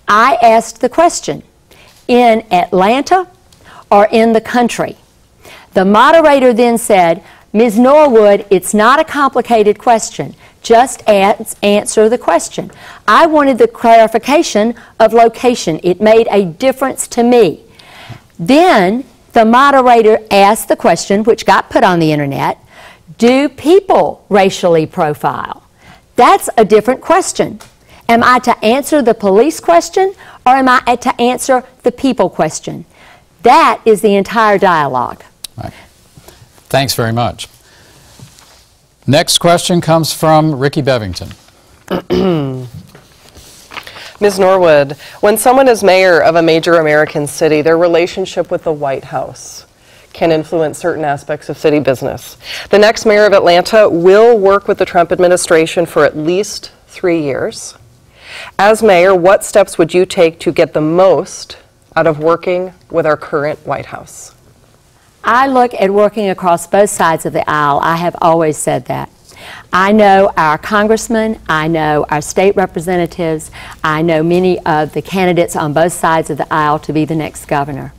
[SPEAKER 3] I asked the question, in Atlanta or in the country? The moderator then said, Ms. Norwood, it's not a complicated question. Just answer the question. I wanted the clarification of location. It made a difference to me. Then the moderator asked the question, which got put on the internet, do people racially profile? That's a different question. Am I to answer the police question, or am I to answer the people question? That is the entire dialogue.
[SPEAKER 1] Right. Thanks very much. Next question comes from Ricky Bevington.
[SPEAKER 5] Ms. Norwood, when someone is mayor of a major American city, their relationship with the White House can influence certain aspects of city business. The next mayor of Atlanta will work with the Trump administration for at least 3 years. As mayor, what steps would you take to get the most out of working with our current White House?
[SPEAKER 3] I look at working across both sides of the aisle. I have always said that. I know our congressmen, I know our state representatives, I know many of the candidates on both sides of the aisle to be the next governor.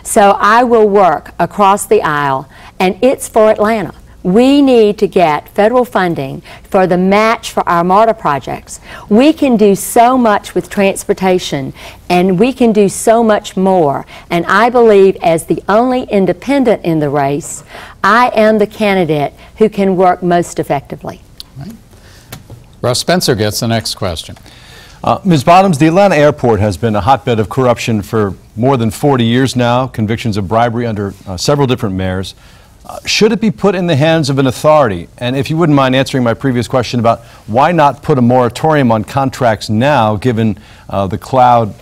[SPEAKER 3] So I will work across the aisle, and it's for Atlanta. We need to get federal funding for the match for our MARTA projects. We can do so much with transportation, and we can do so much more. And I believe, as the only independent in the race, I am the candidate who can work most effectively.
[SPEAKER 1] Right. Russ Spencer gets the next question.
[SPEAKER 6] Ms. Bottoms, the Atlanta airport has been a hotbed of corruption for more than 40 years now, convictions of bribery under several different mayors. Should it be put in the hands of an authority? And if you wouldn't mind answering my previous question about why not put a moratorium on contracts now, given the cloud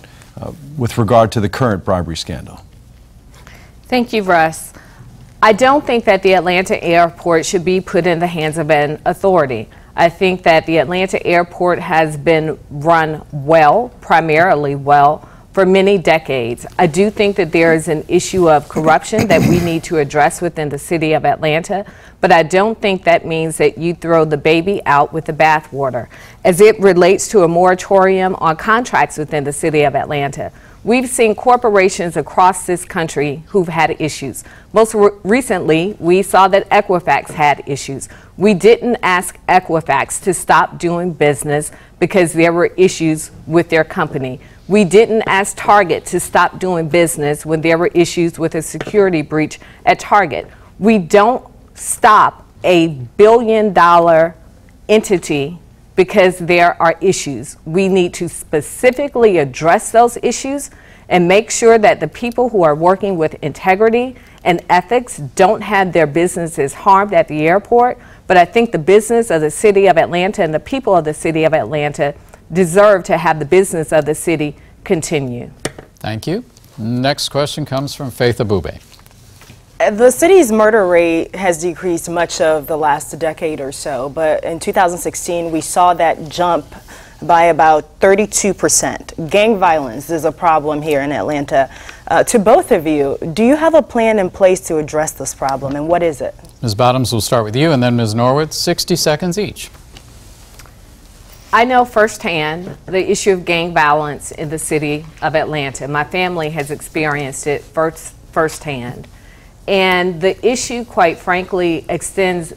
[SPEAKER 6] with regard to the current bribery scandal?
[SPEAKER 2] Thank you, Russ. I don't think that the Atlanta airport should be put in the hands of an authority. I think that the Atlanta airport has been run well, primarily well, for many decades. I do think that there is an issue of corruption that we need to address within the city of Atlanta, but I don't think that means that you throw the baby out with the bathwater. As it relates to a moratorium on contracts within the city of Atlanta, we've seen corporations across this country who've had issues. Most recently, we saw that Equifax had issues. We didn't ask Equifax to stop doing business because there were issues with their company. We didn't ask Target to stop doing business when there were issues with a security breach at Target. We don't stop a billion-dollar entity because there are issues. We need to specifically address those issues and make sure that the people who are working with integrity and ethics don't have their businesses harmed at the airport. But I think the business of the city of Atlanta and the people of the city of Atlanta deserve to have the business of the city continue.
[SPEAKER 1] Thank you. Next question comes from Faith Abube.
[SPEAKER 4] The city's murder rate has decreased much of the last decade or so, but in 2016 we saw that jump by about 32%. Gang violence is a problem here in Atlanta. To both of you, do you have a plan in place to address this problem, and what is it?
[SPEAKER 1] Ms. Bottoms, we'll start with you, and then Ms. Norwood, 60 seconds each.
[SPEAKER 2] I know firsthand the issue of gang violence in the city of Atlanta. My family has experienced it firsthand. And the issue, quite frankly, extends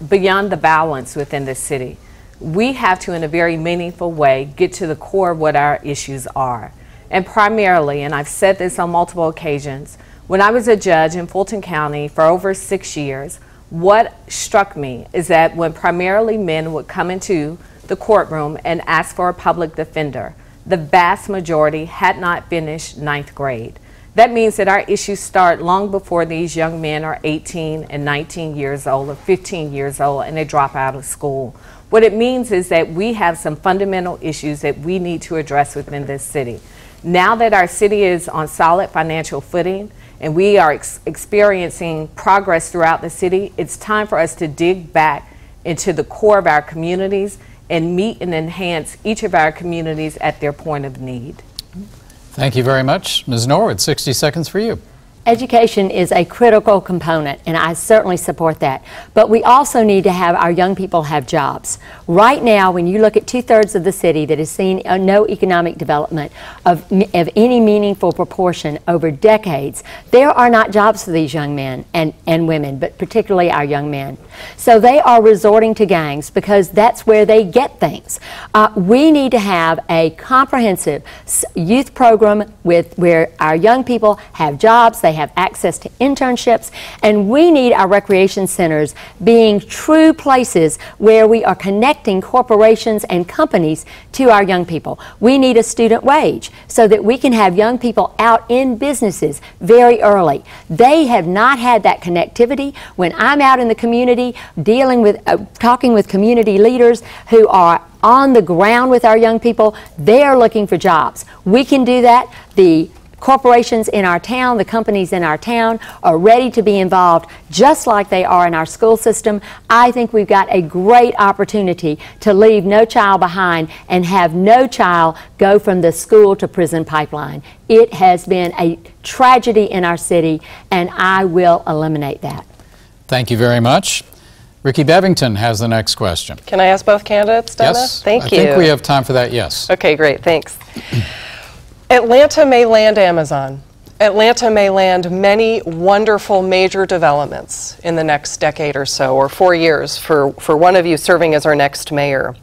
[SPEAKER 2] beyond the violence within the city. We have to, in a very meaningful way, get to the core of what our issues are. And primarily, and I've said this on multiple occasions, when I was a judge in Fulton County for over 6 years, what struck me is that when primarily men would come into the courtroom and ask for a public defender, the vast majority had not finished 9th grade. That means that our issues start long before these young men are 18 and 19 years old or 15 years old and they drop out of school. What it means is that we have some fundamental issues that we need to address within this city. Now that our city is on solid financial footing and we are experiencing progress throughout the city, it's time for us to dig back into the core of our communities and meet and enhance each of our communities at their point of need.
[SPEAKER 1] Thank you very much. Ms. Norwood, 60 seconds for you.
[SPEAKER 3] Education is a critical component, and I certainly support that. But we also need to have our young people have jobs. Right now, when you look at 2/3 of the city that has seen no economic development of any meaningful proportion over decades, there are not jobs for these young men and women, but particularly our young men. So they are resorting to gangs because that's where they get things. We need to have a comprehensive youth program where our young people have jobs, they they have access to internships, and we need our recreation centers being true places where we are connecting corporations and companies to our young people. We need a student wage so that we can have young people out in businesses very early. They have not had that connectivity. When I'm out in the community dealing with, talking with community leaders who are on the ground with our young people, they are looking for jobs. We can do that. The corporations in our town, the companies in our town are ready to be involved just like they are in our school system. I think we've got a great opportunity to leave no child behind and have no child go from the school to prison pipeline. It has been a tragedy in our city, and I will eliminate that.
[SPEAKER 1] Thank you very much. Ricky Bevington has the next question.
[SPEAKER 5] Can I ask both candidates, Donna?
[SPEAKER 1] Yes,
[SPEAKER 5] Thank you.
[SPEAKER 1] I think we have time for that, yes.
[SPEAKER 5] Okay, great, thanks. Atlanta may land Amazon. Atlanta may land many wonderful major developments in the next decade or so, or 4 years for one of you serving as our next mayor.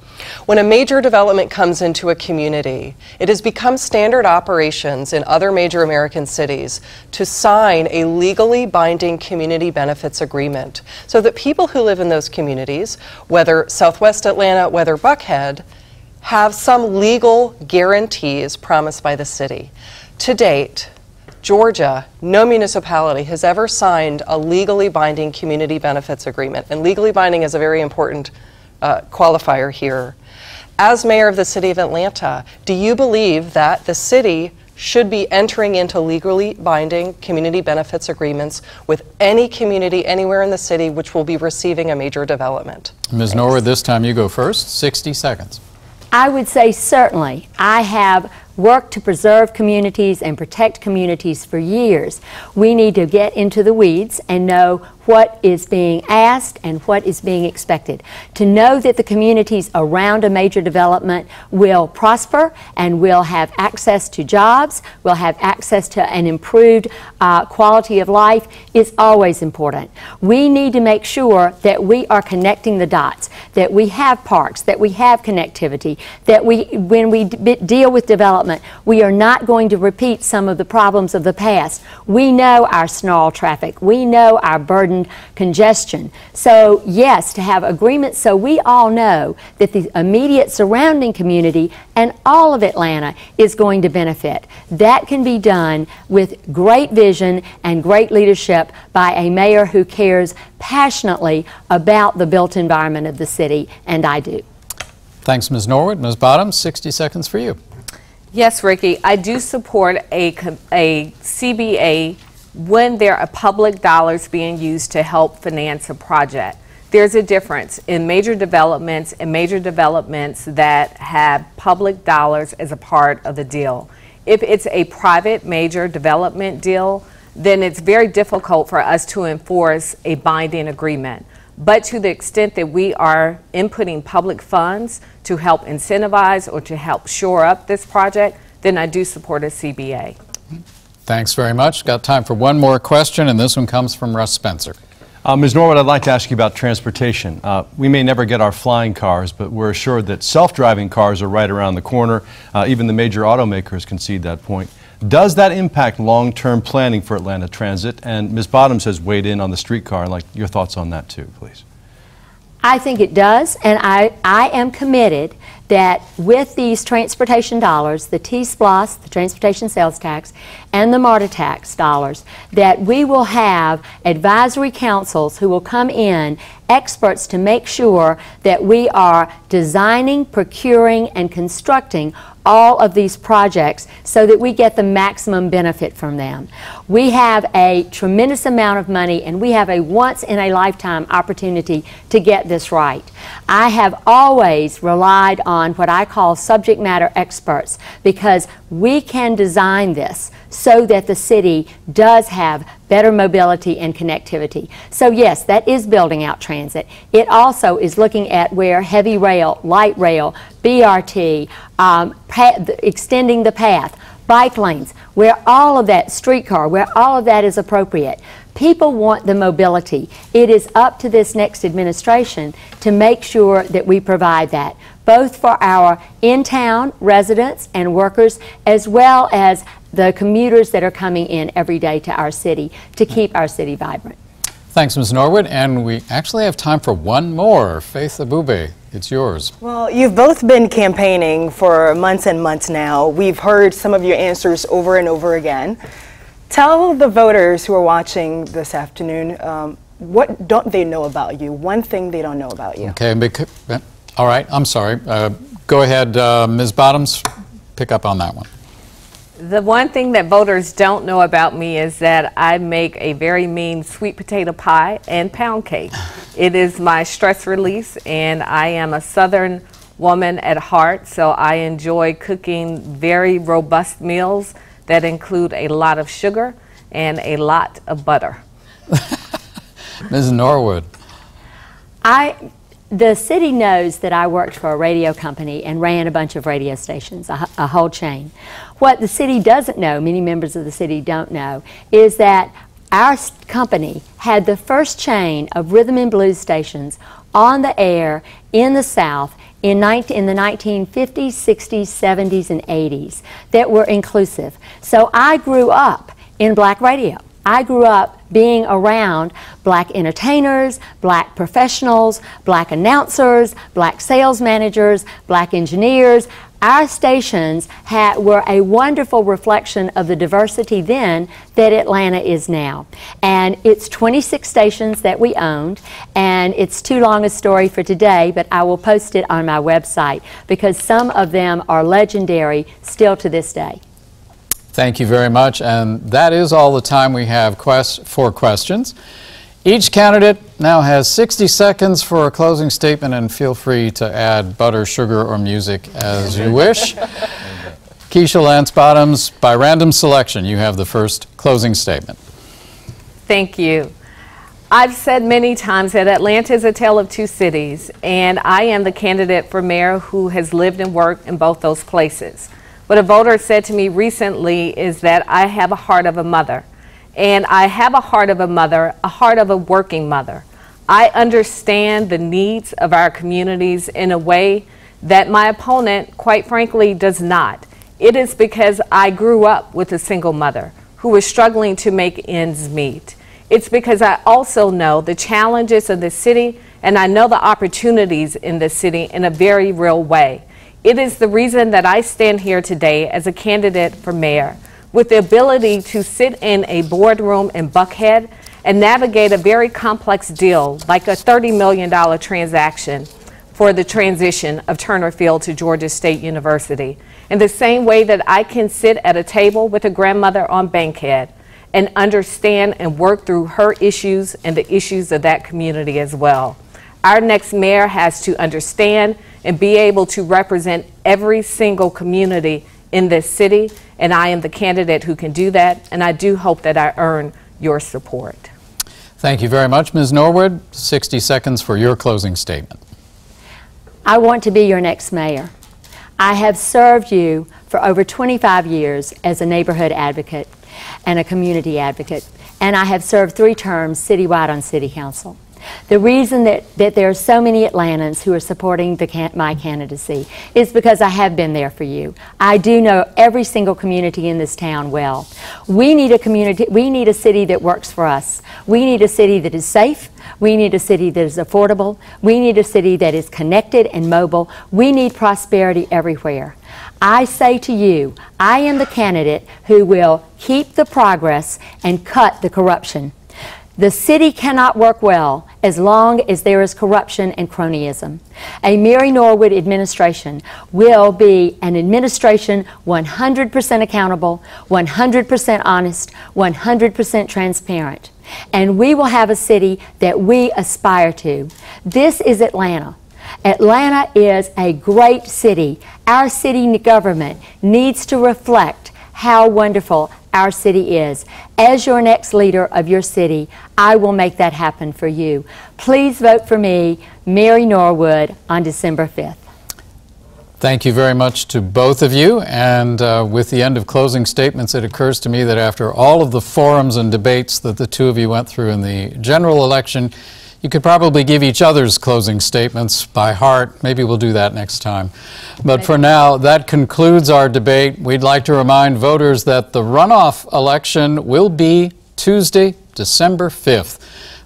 [SPEAKER 5] When a major development comes into a community, it has become standard operations in other major American cities to sign a legally binding community benefits agreement so that people who live in those communities, whether Southwest Atlanta, whether Buckhead, have some legal guarantees promised by the city. To date, Georgia, no municipality has ever signed a legally binding community benefits agreement, and legally binding is a very important qualifier here. As mayor of the city of Atlanta, do you believe that the city should be entering into legally binding community benefits agreements with any community anywhere in the city which will be receiving a major development?
[SPEAKER 1] Ms. Norwood, this time you go first. 60 seconds.
[SPEAKER 3] I would say certainly. I have worked to preserve communities and protect communities for years. We need to get into the weeds and know what is being asked and what is being expected. To know that the communities around a major development will prosper and will have access to jobs, will have access to an improved quality of life is always important. We need to make sure that we are connecting the dots, that we have parks, that we have connectivity, that when we deal with development, we are not going to repeat some of the problems of the past. We know our snarl traffic. We know our burdened congestion. So yes, to have agreements so we all know that the immediate surrounding community and all of Atlanta is going to benefit. That can be done with great vision and great leadership by a mayor who cares passionately about the built environment of the city, and I do.
[SPEAKER 1] Thanks, Ms. Norwood. Ms. Bottoms, 60 seconds for you.
[SPEAKER 2] Yes, Ricky, I do support a CBA when there are public dollars being used to help finance a project. There's a difference in major developments and major developments that have public dollars as a part of the deal. If it's a private major development deal, then it's very difficult for us to enforce a binding agreement. But to the extent that we are inputting public funds to help incentivize or to help shore up this project, then I do support a CBA.
[SPEAKER 1] Thanks very much. Got time for one more question, and this one comes from Russ Spencer.
[SPEAKER 6] Ms. Norwood, I'd like to ask you about transportation. We may never get our flying cars, but we're assured that self-driving cars are right around the corner. Even the major automakers concede that point. Does that impact long-term planning for Atlanta Transit? And Ms. Bottoms has weighed in on the streetcar. I'd like your thoughts on that too, please.
[SPEAKER 3] I think it does, and I am committed that with these transportation dollars, the T-SPLOS, the transportation sales tax, and the MARTA tax dollars, that we will have advisory councils who will come in, experts to make sure that we are designing, procuring, and constructing all of these projects so that we get the maximum benefit from them. We have a tremendous amount of money, and we have a once-in-a-lifetime opportunity to get this right. I have always relied on what I call subject matter experts, because we can design this so that the city does have better mobility and connectivity. So yes, that is building out transit. It also is looking at where heavy rail, light rail, BRT, extending the path, bike lanes, where all of that, streetcar, where all of that is appropriate. People want the mobility. It is up to this next administration to make sure that we provide that, both for our in-town residents and workers, as well as the commuters that are coming in every day to our city to keep our city vibrant.
[SPEAKER 1] Thanks, Ms. Norwood. And we actually have time for one more. Faith Abube, it's yours.
[SPEAKER 4] Well, you've both been campaigning for months and months now. We've heard some of your answers over and over again. Tell the voters who are watching this afternoon, what don't they know about you? One thing they don't know about you.
[SPEAKER 1] Okay, all right, I'm sorry. Go ahead, Ms. Bottoms, pick up on that one.
[SPEAKER 2] The one thing that voters don't know about me is that I make a very mean sweet potato pie and pound cake. It is my stress release, and I am a Southern woman at heart, so I enjoy cooking very robust meals that include a lot of sugar and a lot of butter.
[SPEAKER 1] Ms. Norwood.
[SPEAKER 3] The city knows that I worked for a radio company and ran a bunch of radio stations, a whole chain. What the city doesn't know, many members of the city don't know, is that our company had the first chain of rhythm and blues stations on the air in the South in the 1950s, 60s, 70s, and 80s that were inclusive. So I grew up in black radio. I grew up being around black entertainers, black professionals, black announcers, black sales managers, black engineers. Our stations were a wonderful reflection of the diversity then that Atlanta is now. And it's 26 stations that we owned, and it's too long a story for today, but I will post it on my website because some of them are legendary still to this day.
[SPEAKER 1] Thank you very much, and that is all the time we have for questions. Each candidate now has 60 seconds for a closing statement, and feel free to add butter, sugar, or music as you wish. Keisha Lance Bottoms, by random selection, you have the first closing statement.
[SPEAKER 2] Thank you. I've said many times that Atlanta is a tale of two cities, and I am the candidate for mayor who has lived and worked in both those places. What a voter said to me recently is that I have a heart of a mother. And I have a heart of a mother, a heart of a working mother. I understand the needs of our communities in a way that my opponent, quite frankly, does not. It is because I grew up with a single mother who was struggling to make ends meet. It's because I also know the challenges of the city, and I know the opportunities in the city in a very real way. It is the reason that I stand here today as a candidate for mayor, with the ability to sit in a boardroom in Buckhead and navigate a very complex deal like a $30 million transaction for the transition of Turner Field to Georgia State University, in the same way that I can sit at a table with a grandmother on Bankhead and understand and work through her issues and the issues of that community as well. Our next mayor has to understand and be able to represent every single community in this city, and I am the candidate who can do that, and I do hope that I earn your support.
[SPEAKER 1] Thank you very much, Ms. Norwood. 60 seconds for your closing statement.
[SPEAKER 3] I want to be your next mayor. I have served you for over 25 years as a neighborhood advocate and a community advocate, and I have served 3 terms citywide on City Council. The reason that there are so many Atlantans who are supporting my candidacy is because I have been there for you. I do know every single community in this town well. We need a community, we need a city that works for us. We need a city that is safe. We need a city that is affordable. We need a city that is connected and mobile. We need prosperity everywhere. I say to you, I am the candidate who will keep the progress and cut the corruption. The city cannot work well as long as there is corruption and cronyism. A Mary Norwood administration will be an administration 100% accountable, 100% honest, 100% transparent. And we will have a city that we aspire to. This is Atlanta. Atlanta is a great city. Our city government needs to reflect how wonderful our city is. As your next leader of your city, I will make that happen for you. Please vote for me, Mary Norwood, on December 5th.
[SPEAKER 1] Thank you very much to both of you. And with the end of closing statements, it occurs to me that after all of the forums and debates that the two of you went through in the general election, You could probably give each other's closing statements by heart. Maybe we'll do that next time. But for now, that concludes our debate. We'd like to remind voters that the runoff election will be Tuesday, December 5th.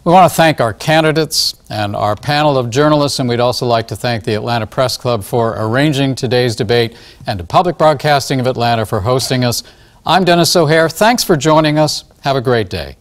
[SPEAKER 1] We want to thank our candidates and our panel of journalists, and we'd also like to thank the Atlanta Press Club for arranging today's debate and to Public Broadcasting of Atlanta for hosting us. I'm Dennis O'Hare. Thanks for joining us. Have a great day.